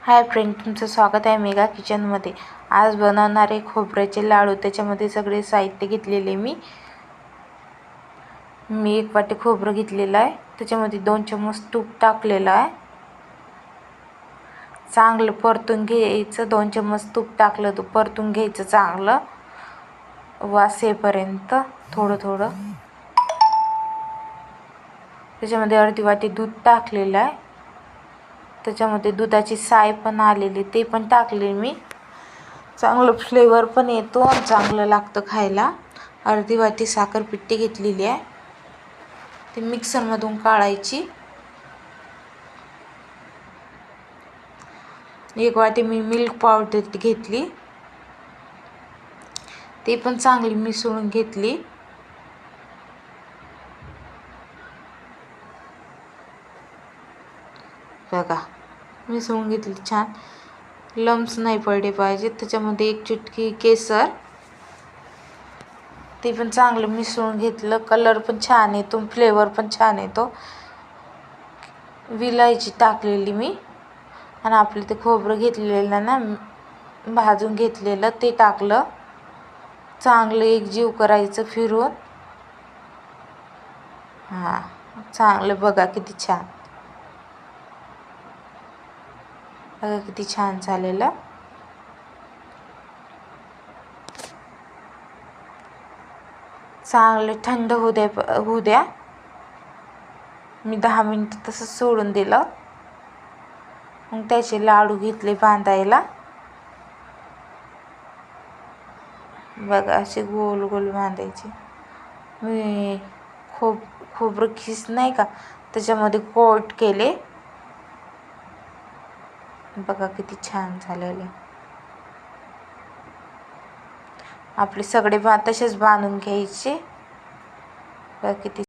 Hi friend, तुमचं स्वागत आहे मेगा किचनमध्ये. आज बनवणारे खोबऱ्याचे लाडू. त्याच्यामध्ये सगळे साहित्य घेतलेले मी 1 वाटी खोबरं घेतलेलं आहे. त्याच्यामध्ये 2 चम्मच तूप टाकलेलं आहे. चांगलं परतून घ्यायचं. 2 चम्मच तूप टाकलं तर परतून घ्यायचं चांगलं वास येईपर्यंत थोडं. त्याच्यामध्ये अर्धी वाटी दूध टाकलेलं आहे. त्याच्यामध्ये दुधाची साय पण आलेली, ते पण टाकले मी. चांगलं फ्लेवर पण येतो आणि चांगलं लागतं खायला. अर्धी वाटी साखरपिठी घेतलेली आहे, ती मिक्सरमधून काढायची. 1 वाटी मी मिल्क पावडर घेतली, ते पण चांगली मिसळून घेतली. बघा, मिसळून घेतली छान. लम्स नाही पडले पाहिजे. त्याच्यामध्ये 1 चुटकी केसर, ते पण चांगलं मिसळून घेतलं. कलर पण छान येतो, फ्लेवर पण छान येतो. विलायची टाकलेली मी. आणि आपलं ते खोबरं घेतलेलं ना, भाजून घेतलेलं, ते टाकलं. चांगलं एकजीव करायचं फिरवून. चांगलं. बघा किती छान, बघा किती छान झालेलं. चांगले थंड होऊ द्या. मी 10 मिनिट तसंच सोडून दिलं. मग त्याचे लाडू घेतले बांधायला. बघा, असे गोल गोल बांधायचे. मी खोबरं खीस नाही का, त्याच्यामध्ये कोट केले. बघा किती छान झालेले. आपले सगळे तसेच बांधून घ्यायचे. बघा किती